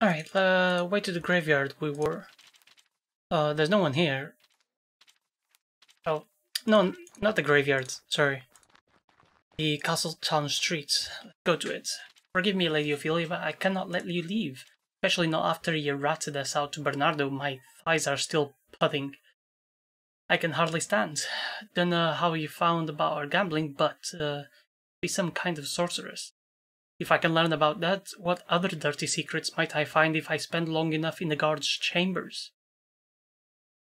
Alright, way to the graveyard we were. There's no one here. Oh, no, not the graveyard, sorry. The castle town streets. Let's go to it. Forgive me, Lady Ophelia, but I cannot let you leave. Especially not after you ratted us out to Bernardo. My thighs are still pudding. I can hardly stand. Don't know how you found about our gambling, but be some kind of sorceress. If I can learn about that, what other dirty secrets might I find if I spend long enough in the guard's chambers?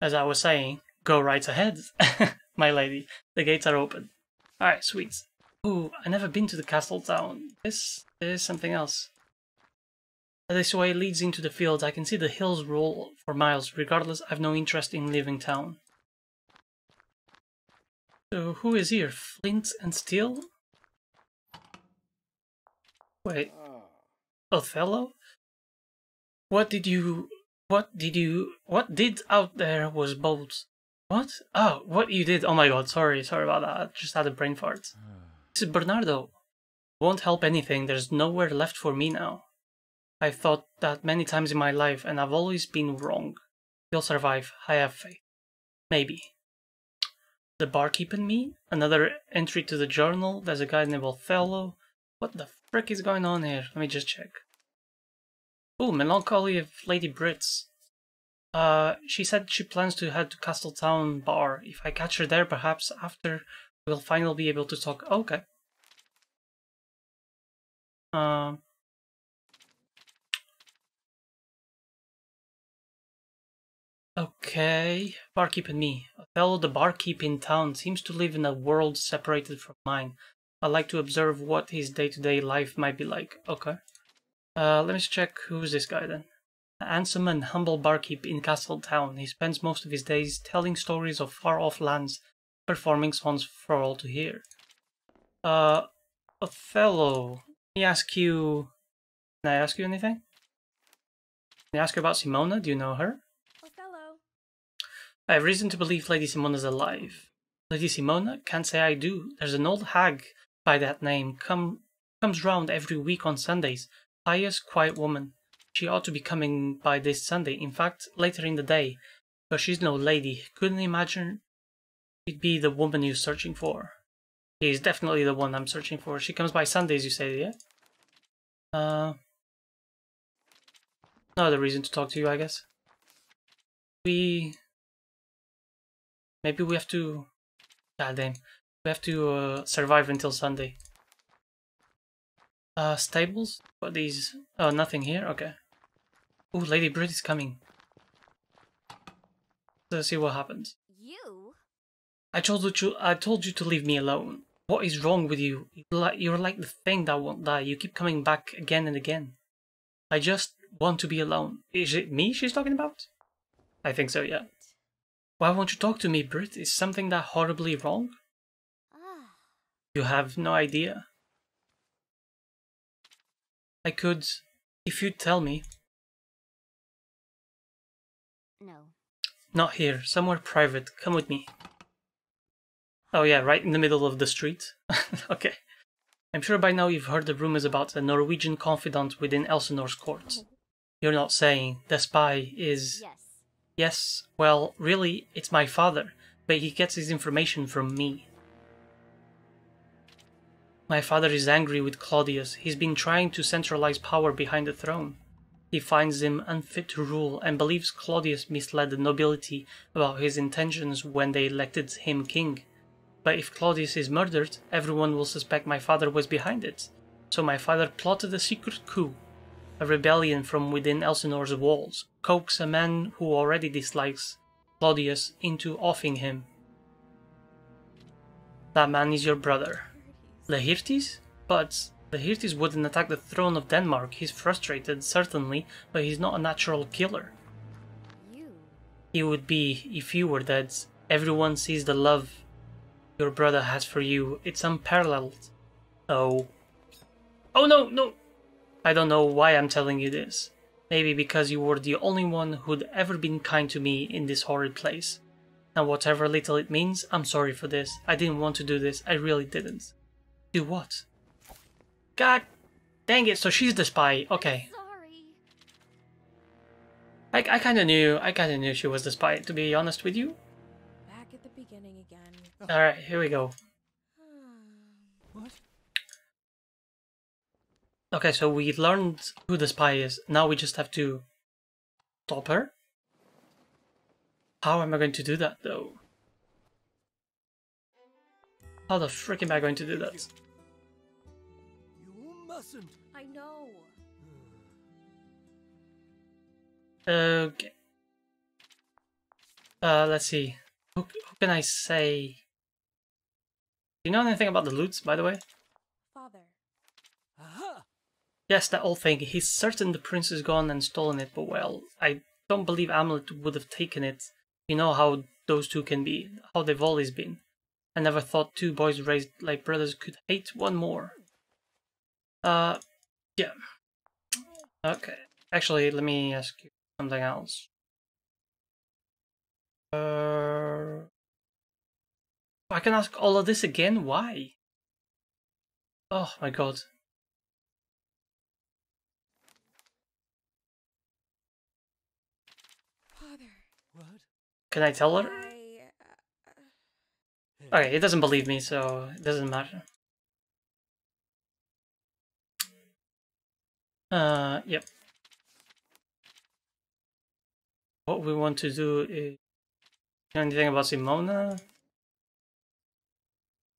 As I was saying, go right ahead, my lady. The gates are open. Alright, sweet. Ooh, I've never been to the castle town. This is something else. This way leads into the fields. I can see the hills roll for miles. Regardless, I've no interest in leaving town. So, who is here? Flint and Steel? Wait. Othello? What did out there was bold? What? Oh, what you did? Oh my god, sorry about that. I just had a brain fart. This is Bernardo. Won't help anything, there's nowhere left for me now. I've thought that many times in my life, and I've always been wrong. You'll survive, I have faith. Maybe. The barkeep and me? Another entry to the journal, there's a guy named Othello. What the frick is going on here? Let me just check. Ooh, Melancholy of Lady Brits. She said she plans to head to Castletown Bar. If I catch her there, perhaps after we'll finally be able to talk. Okay. Okay. Barkeep and me. Othello, the barkeep in town, seems to live in a world separated from mine. I'd like to observe what his day-to-day life might be like. Okay. Let me just check who's this guy then. A handsome and humble barkeep in Castletown. He spends most of his days telling stories of far-off lands, performing songs for all to hear. Othello, let me ask you... Can I ask you anything? Can I ask you about Simona? Do you know her? Othello. I have reason to believe Lady Simona's alive. Lady Simona? Can't say I do. There's an old hag by that name comes round every week on Sundays. Pious, quiet woman. She ought to be coming by this Sunday. In fact, later in the day. But she's no lady. Couldn't imagine she'd be the woman you're searching for. She's definitely the one I'm searching for. She comes by Sundays, you say, yeah? No other reason to talk to you, I guess. Maybe we have to... God damn. We have to survive until Sunday. Stables? What these? Oh, nothing here? Okay. Ooh, Lady Brit is coming. Let's see what happens. You? I told you to leave me alone. What is wrong with you? You're like the thing that won't die. You keep coming back again and again. I just want to be alone. Is it me she's talking about? I think so, yeah. Why won't you talk to me, Brit? Is something that horribly wrong? You have no idea. I could, if you'd tell me. No. Not here, somewhere private. Come with me. Oh yeah, right in the middle of the street. Okay. I'm sure by now you've heard the rumors about a Norwegian confidant within Elsinore's court. You're not saying the spy is... Yes. Yes, well, really, it's my father, but he gets his information from me. My father is angry with Claudius. He's been trying to centralize power behind the throne. He finds him unfit to rule and believes Claudius misled the nobility about his intentions when they elected him king. But if Claudius is murdered, everyone will suspect my father was behind it. So my father plotted a secret coup, a rebellion from within Elsinore's walls, coax a man who already dislikes Claudius into offing him. That man is your brother. Laertes? But Laertes wouldn't attack the throne of Denmark. He's frustrated, certainly, but he's not a natural killer. He would be if you were dead. Everyone sees the love your brother has for you. It's unparalleled. Oh. Oh no! I don't know why I'm telling you this. Maybe because you were the only one who'd ever been kind to me in this horrid place. And whatever little it means, I'm sorry for this. I didn't want to do this. I really didn't. Do what? God dang it, so she's the spy. Okay. Sorry. I kind of knew she was the spy, to be honest with you. Back at the beginning again. Alright, here we go. What? Okay, so we learned who the spy is. Now we just have to stop her. How am I going to do that, though? How the frick am I going to do that? You mustn't. I know. Okay. Let's see. Who can I say? Do you know anything about the loot, by the way? Father. Aha! Yes, that old thing. He's certain the prince is gone and stolen it, but well, I don't believe Hamlet would have taken it. You know how those two can be, how they've always been. I never thought two boys raised like brothers could hate one more. Yeah. Okay. Actually, let me ask you something else. I can ask all of this again? Why? Oh my god. Father. What? Can I tell her? I. Okay, it doesn't believe me, so it doesn't matter. Yep. What we want to do is... You know anything about Simona?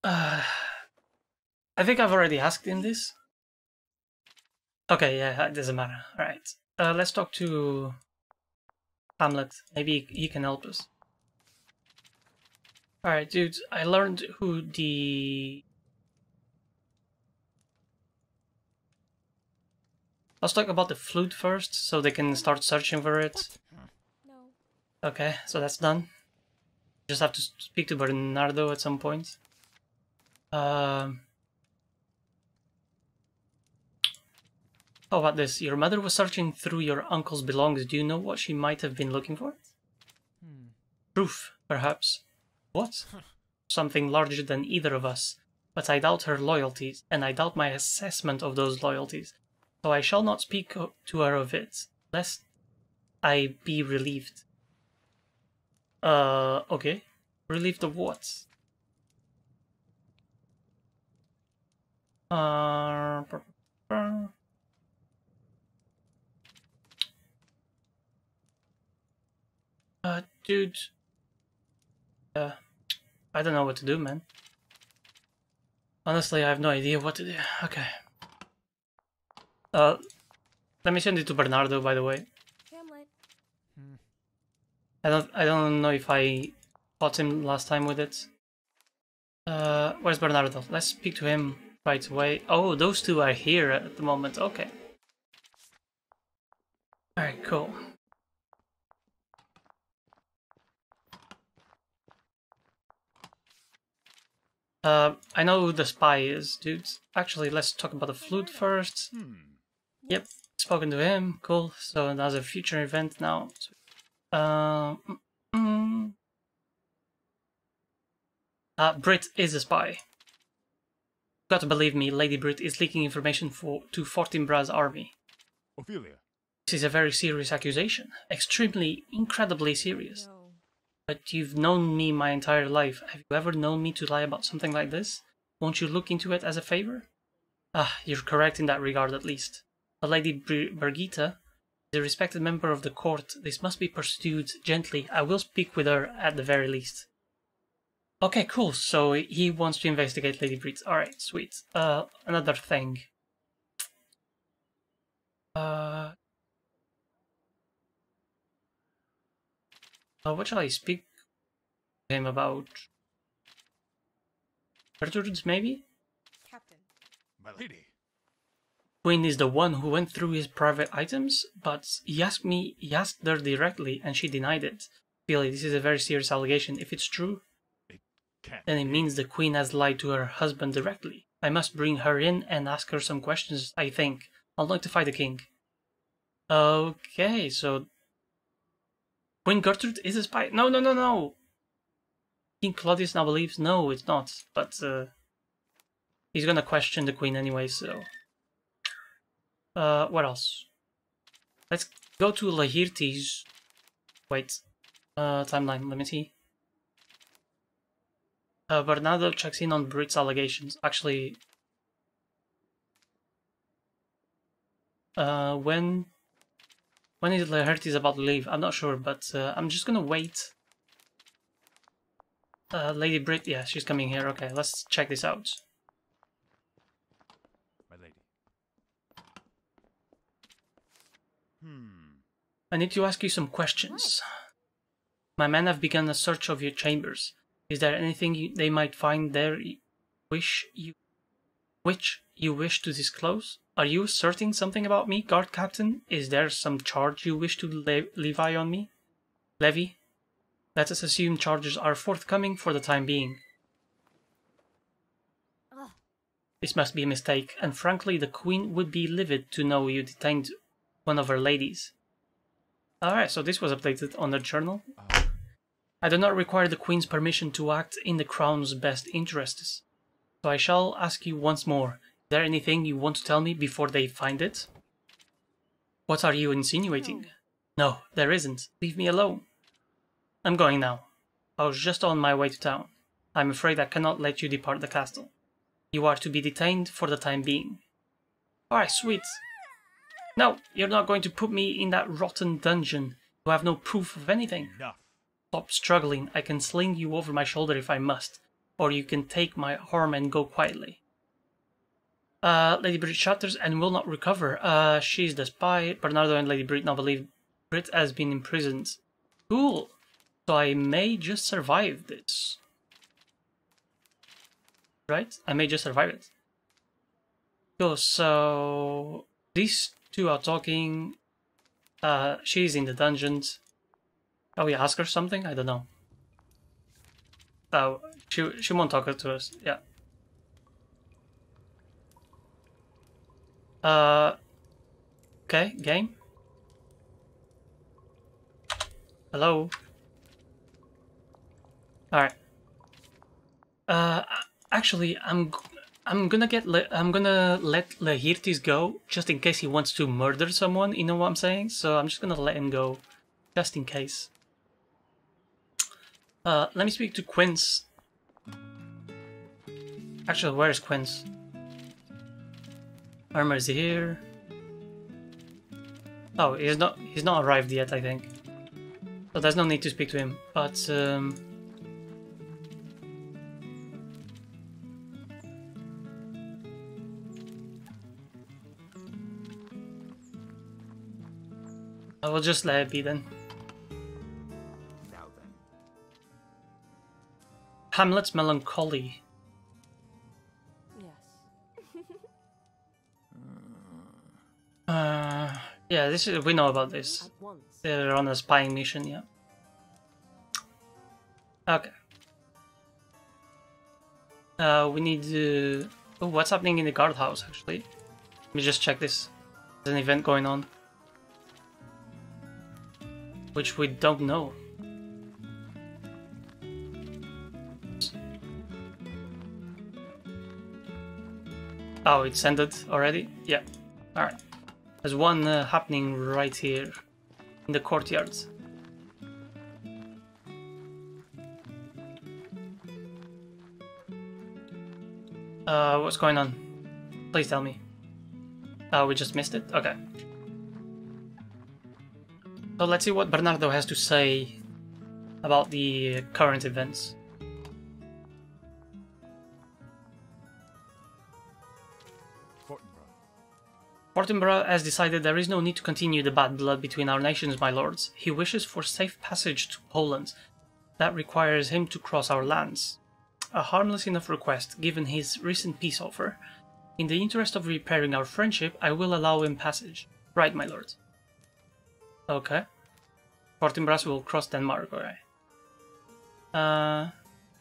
I think I've already asked him this. Okay, yeah, it doesn't matter. Alright. Let's talk to Hamlet. Maybe he can help us. Alright, dudes, I learned who the... Let's talk about the flute first, so they can start searching for it. No. Okay, so that's done. Just have to speak to Bernardo at some point. How about this? Your mother was searching through your uncle's belongings. Do you know what she might have been looking for? Proof, perhaps. What? Something larger than either of us. But I doubt her loyalties, and I doubt my assessment of those loyalties. So I shall not speak to her of it, lest I be relieved. Okay. Relieved of what? Dude. I don't know what to do, man. Honestly, I have no idea what to do. Okay. Let me send it to Bernardo, by the way. Hamlet. I don't know if I fought him last time with it. Where's Bernardo? Let's speak to him right away. Oh, those two are here at the moment. Okay. Alright, cool. I know who the spy is, dudes. Actually, let's talk about the flute first. Yep, spoken to him. Cool. So that's a future event now. Brit is a spy. Gotta believe me, Lady Brit is leaking information to Fortinbras' army. Ophelia. This is a very serious accusation. Extremely, incredibly serious. No. But you've known me my entire life. Have you ever known me to lie about something like this? Won't you look into it as a favor? Ah, you're correct in that regard at least. The Lady Birgitta is a respected member of the court. This must be pursued gently. I will speak with her at the very least. Okay, cool. So he wants to investigate Lady Brit. Alright, sweet. Another thing. What shall I speak to him about? Gertrude's, maybe? Captain. My lady. Queen is the one who went through his private items, but he asked her directly, and she denied it. Billy, this is a very serious allegation. If it's true, then it means the Queen has lied to her husband directly. I must bring her in and ask her some questions, I think. I'll notify the king. Okay, so... Queen Gertrude is a spy? No! King Claudius now believes? No, it's not. But, he's gonna question the Queen anyway, so... what else? let's go to Laertes. Wait, timeline, let me see. Bernardo checks in on Brit's allegations. Actually, when is Laertes about to leave? I'm not sure, but I'm just gonna wait. Lady Brit, yeah, she's coming here. Okay, let's check this out. My lady. I need to ask you some questions. My men have begun a search of your chambers. Is there anything they might find there which you wish to disclose? Are you asserting something about me, guard captain? Is there some charge you wish to levy on me? Levy? Let us assume charges are forthcoming for the time being. This must be a mistake, and frankly the Queen would be livid to know you detained one of her ladies. Alright, so this was updated on the journal. I do not require the Queen's permission to act in the Crown's best interests. So I shall ask you once more, is there anything you want to tell me before they find it? What are you insinuating? No, there isn't. Leave me alone. I'm going now. I was just on my way to town. I'm afraid I cannot let you depart the castle. You are to be detained for the time being. Alright, sweet. No, you're not going to put me in that rotten dungeon. You have no proof of anything. Enough. Stop struggling. I can sling you over my shoulder if I must. Or you can take my arm and go quietly. Lady Brit shatters and will not recover. She's the spy. Bernardo and Lady Brit now believe Brit has been imprisoned. Cool. So I may just survive this. Right? I may just survive it. Cool, so these two are talking. She's in the dungeons. Oh, we ask her something? I don't know. Oh, she won't talk to us. Yeah. Okay, game. Hello. All right. Actually, I'm gonna let Laertes go just in case he wants to murder someone. You know what I'm saying? So I'm just gonna let him go, just in case. Let me speak to Quince. Actually, where is Quince? Armor is here. Oh, he's not arrived yet, I think. So there's no need to speak to him. But I will just let it be then. Now then. Hamlet's melancholy. Yeah, this is, we know about this. They're on a spying mission, yeah. Okay. We need to... Oh, what's happening in the guardhouse, actually? Let me just check this. There's an event going on. Which we don't know. Oh, it's ended already? Yeah. Alright. There's one happening right here in the courtyard. What's going on? Please tell me. Oh, we just missed it? Okay. So let's see what Bernardo has to say about the current events. Fortinbras has decided there is no need to continue the bad blood between our nations, my lords. He wishes for safe passage to Poland. That requires him to cross our lands. A harmless enough request, given his recent peace offer. In the interest of repairing our friendship, I will allow him passage. Right, my lord. Okay. Fortinbras will cross Denmark, alright.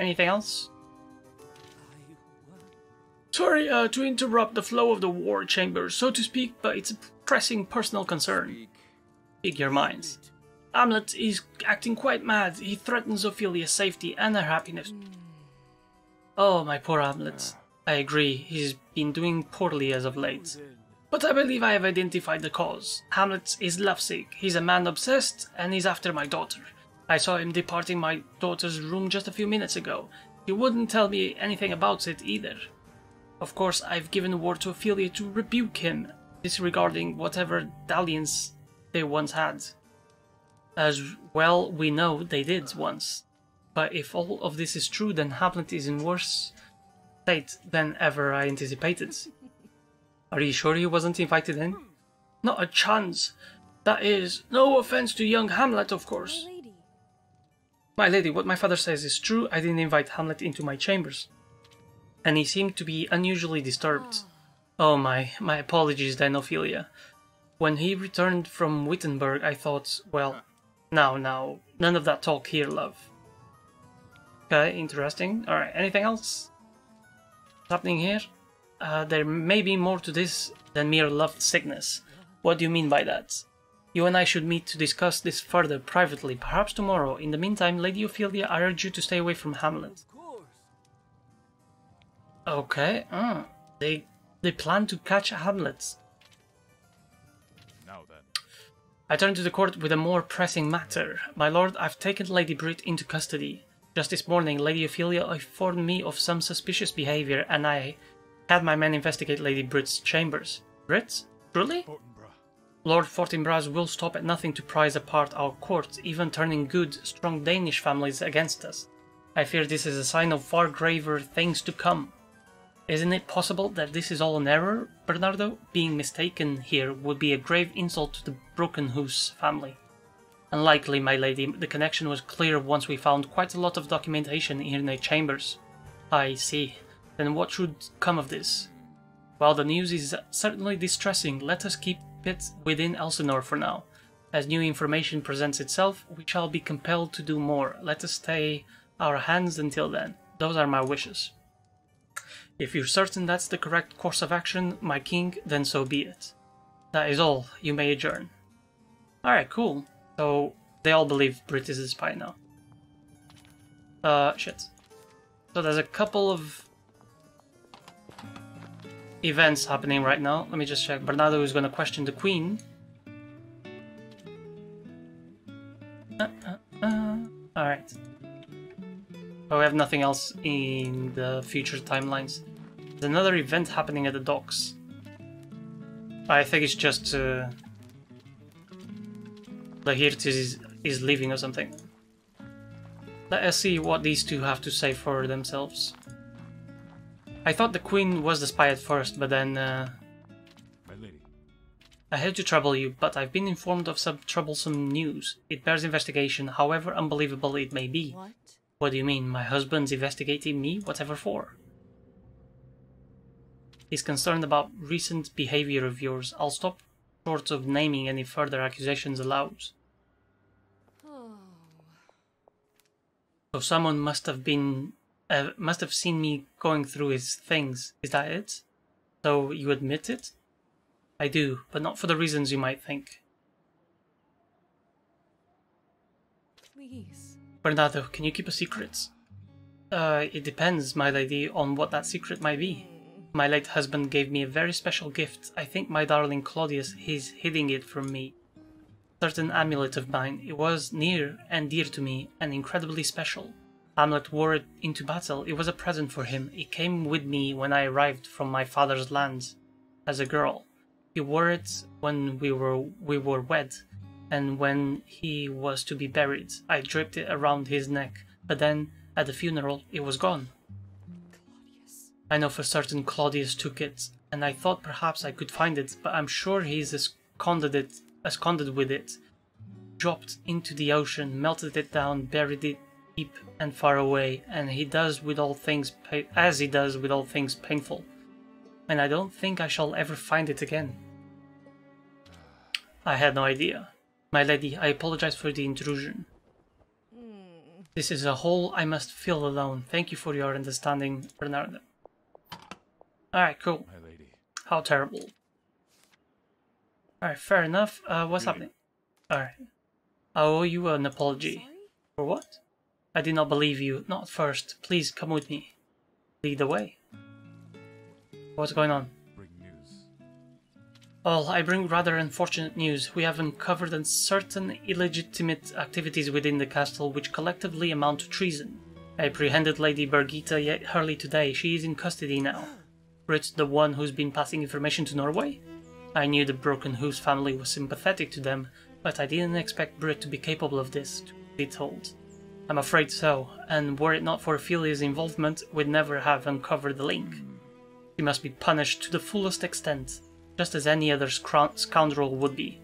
Anything else? Sorry to interrupt the flow of the war chamber, so to speak, but it's a pressing personal concern. Speak your minds. Hamlet is acting quite mad. He threatens Ophelia's safety and her happiness. Oh, my poor Hamlet. I agree, he's been doing poorly as of late. But I believe I have identified the cause. Hamlet is lovesick. He's a man obsessed, and he's after my daughter. I saw him departing my daughter's room just a few minutes ago. He wouldn't tell me anything about it either. Of course, I've given word to Ophelia to rebuke him, disregarding whatever dalliance they once had. As well we know they did once. But if all of this is true, then Hamlet is in worse state than ever I anticipated. Are you sure he wasn't invited in? Not a chance. That is, no offense to young Hamlet, of course. My lady. My lady, what my father says is true. I didn't invite Hamlet into my chambers. And he seemed to be unusually disturbed. Oh my apologies then, Ophelia. When he returned from Wittenberg, I thought, well, now, none of that talk here, love. Okay, interesting. Alright, anything else? What's happening here? There may be more to this than mere love sickness. What do you mean by that? You and I should meet to discuss this further privately, perhaps tomorrow. In the meantime, Lady Ophelia, I urge you to stay away from Hamlet. Of course. Okay, they plan to catch Hamlet. Now then. I turn to the court with a more pressing matter. My lord, I've taken Lady Brit into custody. Just this morning, Lady Ophelia informed me of some suspicious behavior, and I had my men investigate Lady Brit's chambers. Brit? Truly? Fortinbras. Lord Fortinbras will stop at nothing to prize apart our court, even turning good, strong Danish families against us. I fear this is a sign of far graver things to come. Isn't it possible that this is all an error, Bernardo? Being mistaken here would be a grave insult to the Brokenhuis family. Unlikely, my lady. The connection was clear once we found quite a lot of documentation in their chambers. I see. Then what should come of this? While the news is certainly distressing, let us keep it within Elsinore for now. As new information presents itself, we shall be compelled to do more. Let us stay our hands until then. Those are my wishes. If you're certain that's the correct course of action, my king, then so be it. That is all. You may adjourn. Alright, cool. So, they all believe Brit is a spy now. Shit. So there's a couple of events happening right now. Let me just check. Bernardo is going to question the queen. Alright. But we have nothing else in the future timelines. There's another event happening at the docks. I think it's just the Hirt is leaving or something. Let us see what these two have to say for themselves. I thought the queen was the spy at first, but then My lady. I hate to trouble you, but I've been informed of some troublesome news. It bears investigation, however unbelievable it may be. What? What do you mean? My husband's investigating me? Whatever for? He's concerned about recent behavior of yours. I'll stop short of naming any further accusations aloud. Oh. So someone must have seen me going through his things. Is that it? So you admit it? I do, but not for the reasons you might think. Please. Bernardo, can you keep a secret? It depends, my lady, on what that secret might be. My late husband gave me a very special gift. I think my darling Claudius is hiding it from me. A certain amulet of mine. It was near and dear to me, and incredibly special. Hamlet wore it into battle. It was a present for him. It came with me when I arrived from my father's lands as a girl. He wore it when we were wed, and when he was to be buried. I draped it around his neck, but then, at the funeral, it was gone. Claudius. I know for certain Claudius took it, and I thought perhaps I could find it, but I'm sure he's absconded with it, dropped into the ocean, melted it down, buried it deep and far away, and he does with all things as he does with all things painful. And I don't think I shall ever find it again. I had no idea. My lady, I apologize for the intrusion. This is a hole I must fill alone. Thank you for your understanding, Bernardo. Alright, cool. My lady. How terrible. Alright, fair enough. What's happening? Alright. I owe you an apology. Sorry? For what? I did not believe you. Not at first. Please come with me. Lead the way. What's going on? Bring news. Well, I bring rather unfortunate news. We have uncovered certain illegitimate activities within the castle which collectively amount to treason. I apprehended Lady Birgitta yet early today. She is in custody now. Brit, the one who's been passing information to Norway? I knew the Broken Hoof's family was sympathetic to them, but I didn't expect Brit to be capable of this, to be told. I'm afraid so, and were it not for Ophelia's involvement, we'd never have uncovered the link. She must be punished to the fullest extent, just as any other scoundrel would be.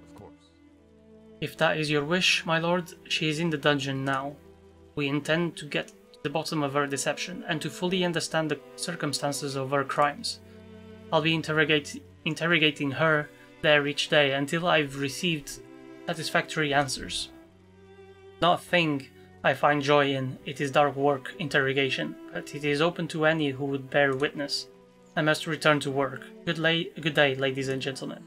Of course. If that is your wish, my lord, she is in the dungeon now. We intend to get to the bottom of her deception, and to fully understand the circumstances of her crimes. I'll be interrogating her there each day until I've received satisfactory answers. Not a thing I find joy in, it is dark work, interrogation, but it is open to any who would bear witness. I must return to work. Good day, ladies and gentlemen.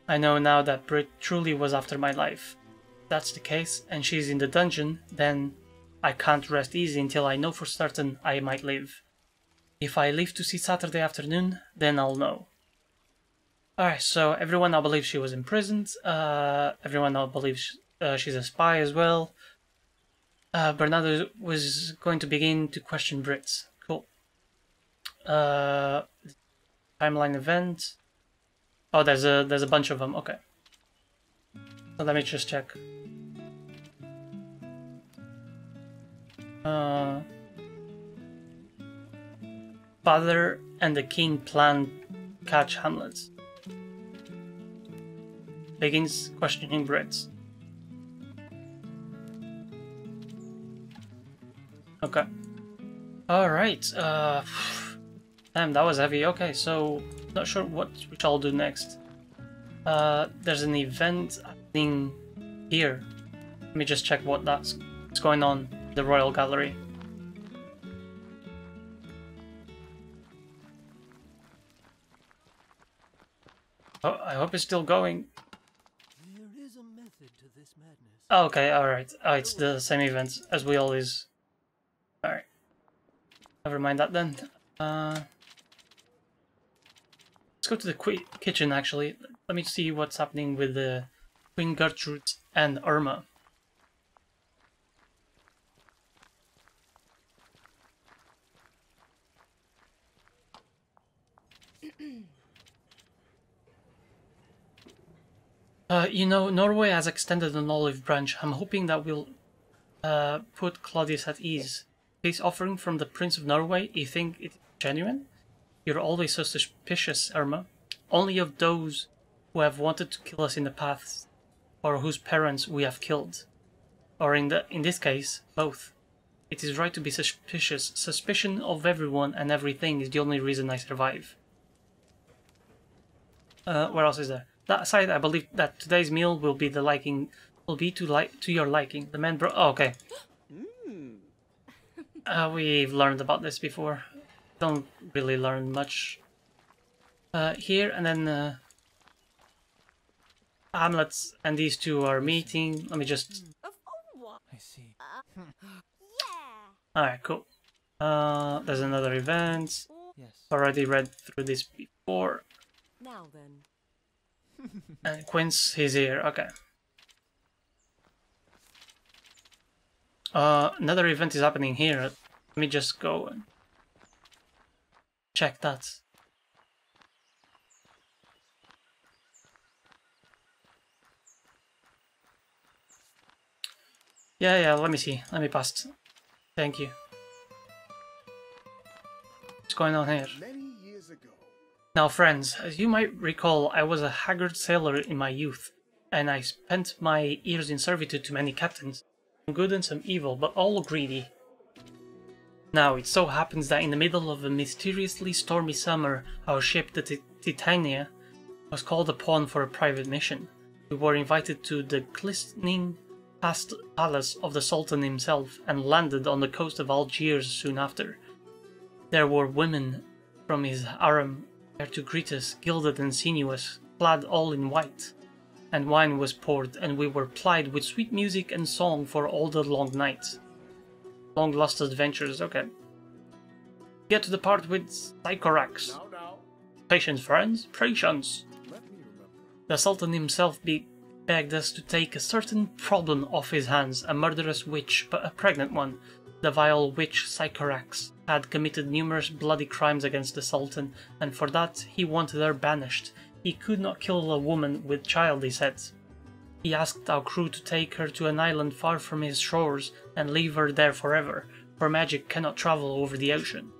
I know now that Brit truly was after my life. If that's the case, and she's in the dungeon, then I can't rest easy until I know for certain I might live. If I live to see Saturday afternoon, then I'll know. Alright, so everyone now believes she was imprisoned. Everyone now believes she's a spy as well. Bernardo was going to begin to question Brits. Cool. Timeline event. Oh, there's a bunch of them. Okay. So let me just check. Father and the king plan catch Hamlet. Begins questioning Brits. Okay. Alright, damn, that was heavy. Okay, so, not sure what we shall do next. There's an event happening here. Let me just check what's going on in the Royal Gallery. Oh, I hope it's still going. There is a method to this madness. Oh, okay, alright. Oh, it's the same event as we always... Alright. Never mind that then. Let's go to the kitchen actually. Let me see what's happening with the Queen Gertrude and Irma. You know, Norway has extended an olive branch. I'm hoping that will put Claudius at ease. Peace offering from the Prince of Norway, you think it's genuine? You're always so suspicious, Irma. Only of those who have wanted to kill us in the past, or whose parents we have killed. Or in this case, both. It is right to be suspicious. Suspicion of everyone and everything is the only reason I survive. Where else is there? That aside, I believe that today's meal will be to your liking. The man oh, okay. We've learned about this before. Don't really learn much here, and then Hamlet and these two are meeting. Let me just... I see. Alright, cool. There's another event. Yes. Already read through this before. Now then. And Quince, he's here. Okay. Another event is happening here. Let me just go and check that. Yeah, let me see. Let me pass. Thank you. What's going on here? Many years ago. Now, friends, as you might recall, I was a haggard sailor in my youth, and I spent my years in servitude to many captains, some good and some evil, but all greedy. Now, it so happens that in the middle of a mysteriously stormy summer, our ship, the Titania, was called upon for a private mission. We were invited to the glistening palace of the Sultan himself, and landed on the coast of Algiers soon after. There were women from his harem there to greet us, gilded and sinuous, clad all in white. And wine was poured, and we were plied with sweet music and song for all the long night. Long lost adventures, okay. get to the part with Sycorax. Patience, friends, patience. The Sultan himself begged us to take a certain problem off his hands, a murderous witch, but a pregnant one. The vile witch Sycorax had committed numerous bloody crimes against the Sultan, and for that he wanted her banished. He could not kill a woman with child, he said. He asked our crew to take her to an island far from his shores and leave her there forever, for magic cannot travel over the ocean.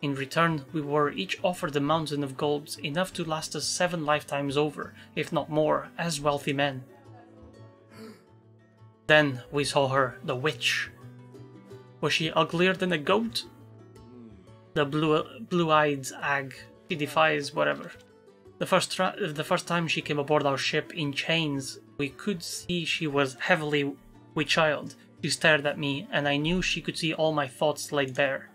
In return, we were each offered a mountain of gold, enough to last us 7 lifetimes over, if not more, as wealthy men. Then we saw her, the witch. Was she uglier than a goat? The blue-eyed hag. She defies whatever. The first time she came aboard our ship in chains, we could see she was heavily with child. She stared at me, and I knew she could see all my thoughts laid bare.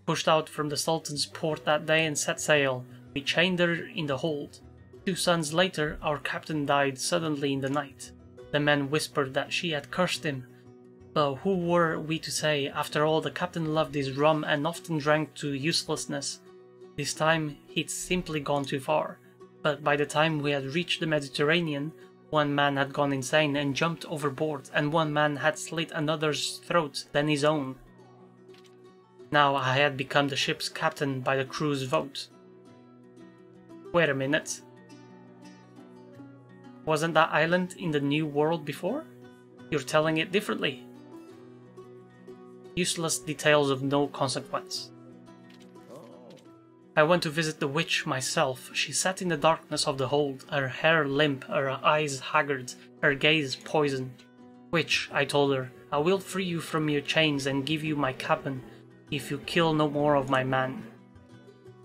Pushed out from the Sultan's port that day and set sail. We chained her in the hold. 2 suns later, our captain died suddenly in the night. The men whispered that she had cursed him. But who were we to say? After all, the captain loved his rum and often drank to uselessness. This time, he'd simply gone too far. But by the time we had reached the Mediterranean, one man had gone insane and jumped overboard, and one man had slit another's throat than his own. Now I had become the ship's captain by the crew's vote. Wait a minute. Wasn't that island in the New World before? You're telling it differently. Useless details of no consequence. I went to visit the witch myself. She sat in the darkness of the hold, her hair limp, her eyes haggard, her gaze poisoned. Witch, I told her, I will free you from your chains and give you my cabin, if you kill no more of my man.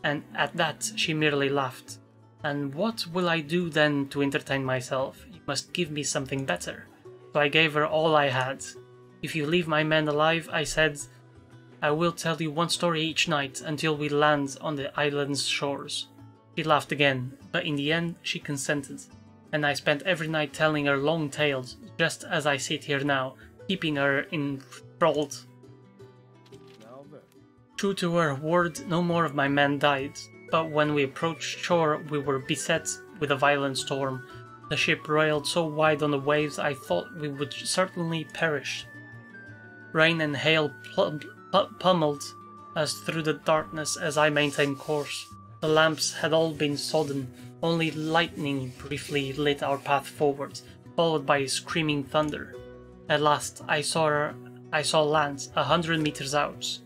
And at that she merely laughed. And what will I do then to entertain myself? You must give me something better. So I gave her all I had. If you leave my men alive, I said, I will tell you one story each night until we land on the island's shores. She laughed again, but in the end she consented, and I spent every night telling her long tales, just as I sit here now, keeping her enthralled. True to her word, no more of my men died, but when we approached shore we were beset with a violent storm. The ship railed so wide on the waves I thought we would certainly perish. Rain and hail pummeled us through the darkness as I maintained course. The lamps had all been sodden, only lightning briefly lit our path forward, followed by screaming thunder. At last I saw land 100 meters out.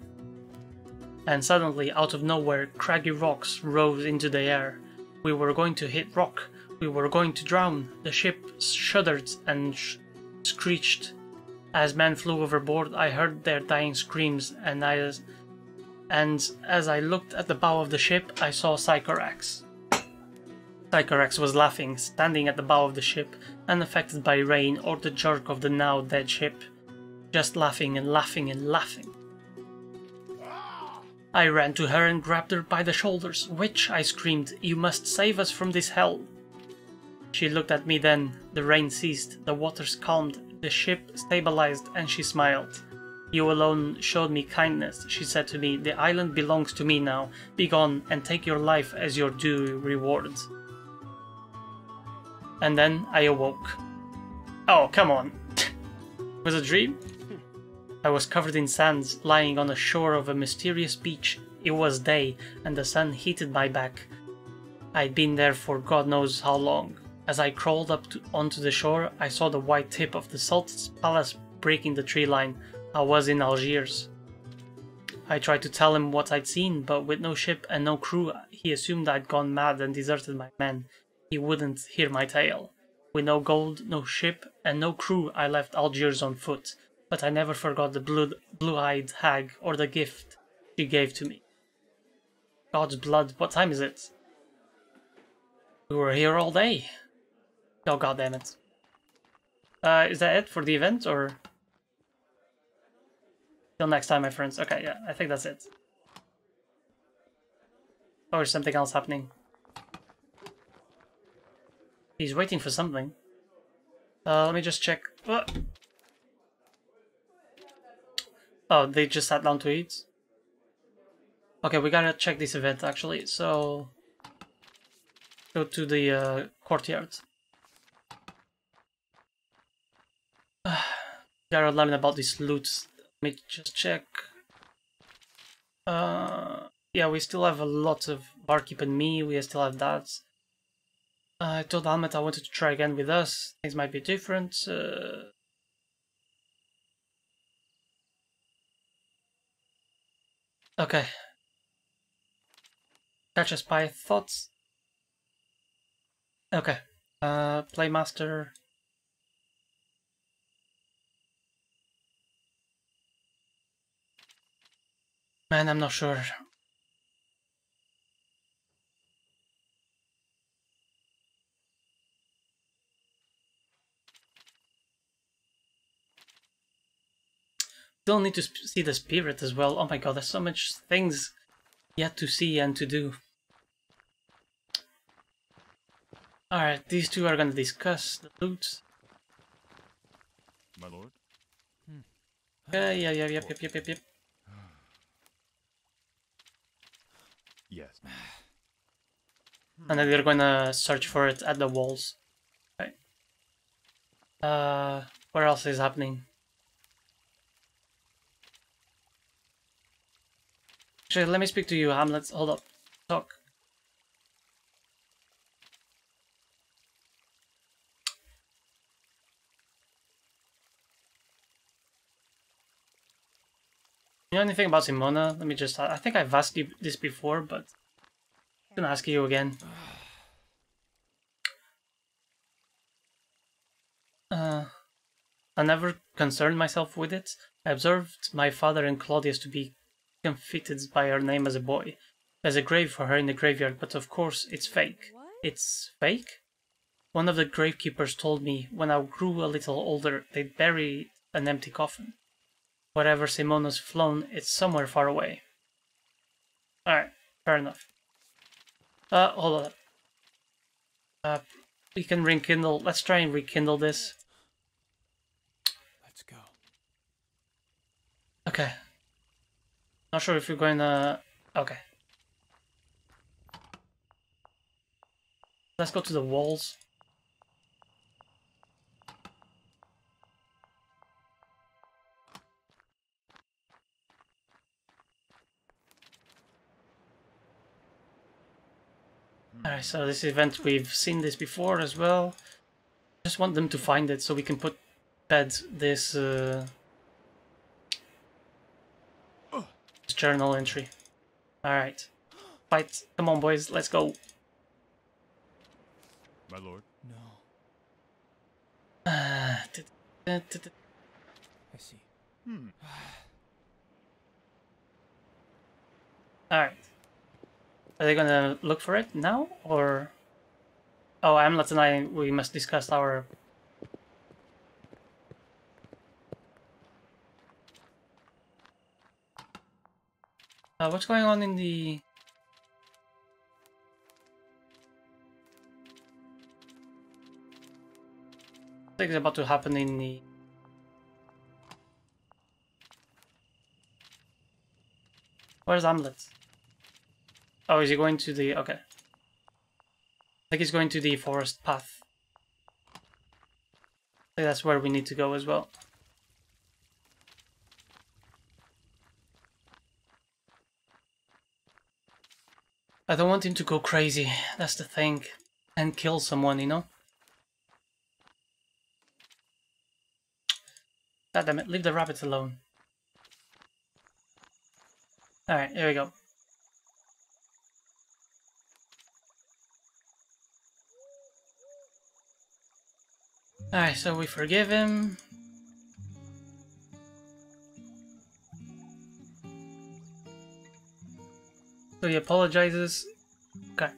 And suddenly, out of nowhere, craggy rocks rose into the air. We were going to hit rock. We were going to drown. The ship shuddered and screeched. As men flew overboard, I heard their dying screams, and as I looked at the bow of the ship, I saw Sycorax. Sycorax was laughing, standing at the bow of the ship, unaffected by rain or the jerk of the now dead ship. Just laughing and laughing and laughing. I ran to her and grabbed her by the shoulders. Witch, I screamed, you must save us from this hell. She looked at me then. The rain ceased, the waters calmed, the ship stabilized, and she smiled. You alone showed me kindness, she said to me. The island belongs to me now. Be gone and take your life as your due reward. And then I awoke. Oh, come on. Was it a dream? I was covered in sand, lying on the shore of a mysterious beach. It was day, and the sun heated my back. I'd been there for God knows how long. As I crawled up onto the shore, I saw the white tip of the Sultan's palace breaking the tree line. I was in Algiers. I tried to tell him what I'd seen, but with no ship and no crew, he assumed I'd gone mad and deserted my men. He wouldn't hear my tale. With no gold, no ship, and no crew, I left Algiers on foot. But I never forgot the blue-eyed hag or the gift she gave to me. God's blood, what time is it? We were here all day. Oh, goddammit. Is that it for the event, or? Till next time, my friends. Okay, yeah, I think that's it. Or is something else happening? He's waiting for something. Let me just check. Oh, they just sat down to eat. Okay, we gotta check this event actually, so go to the courtyard. Gotta learn about these loots. Let me just check. Yeah, we still have a lot of barkeep and me, we still have that. I told Hamlet I wanted to try again with us. Things might be different. Okay. Catch a spy thoughts. Okay. Playmaster. Man, I'm not sure. Still need to see the spirit as well. Oh my god, there's so much things yet to see and to do. Alright, these two are gonna discuss the loot. My lord? Yep. Yes. And then they're gonna search for it at the walls. Okay. What else is happening? Actually, let me speak to you, Hamlet. Hold up. Talk. You know anything about Simona? Let me just... I think I've asked you this before, but I'm gonna ask you again. I never concerned myself with it. I observed my father and Claudius to be confitted by her name as a boy. There's a grave for her in the graveyard, but of course it's fake. What? It's fake? One of the gravekeepers told me when I grew a little older they'd bury an empty coffin. Wherever Simona's flown, it's somewhere far away. Alright, fair enough. Hold on. We can rekindle. Let's try and rekindle this. Let's go. Okay. Not sure if you're going to... Okay. Let's go to the walls. Alright, so this event, we've seen this before as well. Just want them to find it so we can put bed this journal entry. Alright. Fight. Come on, boys. Let's go. My lord? No. I I see. Alright. Are they gonna look for it now, or... Oh, Hamlet and I, we must discuss our... what's going on in the... Something's about to happen in the... Where's Hamlet? Oh, is he going to the... Okay. I think he's going to the forest path. I think that's where we need to go as well. I don't want him to go crazy, that's the thing. And kill someone, you know? God damn it, leave the rabbits alone. Alright, here we go. Alright, so we forgive him. So he apologizes. Okay.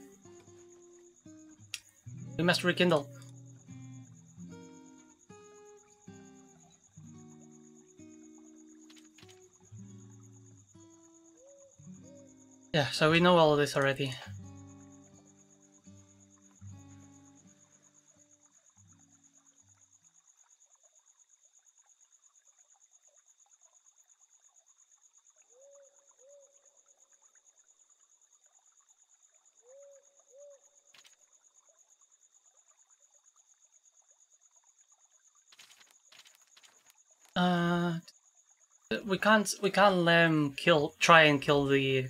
We must rekindle. Yeah, so we know all of this already. We can't let him try and kill the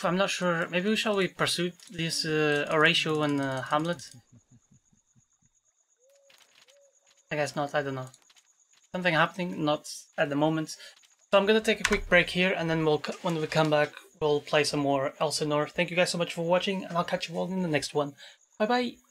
I'm not sure. Maybe shall we pursue this Horatio and Hamlet? I guess not. I don't know. Something happening, not at the moment. So I'm gonna take a quick break here, and then when we come back, we'll play some more Elsinore. Thank you guys so much for watching, and I'll catch you all in the next one. Bye bye!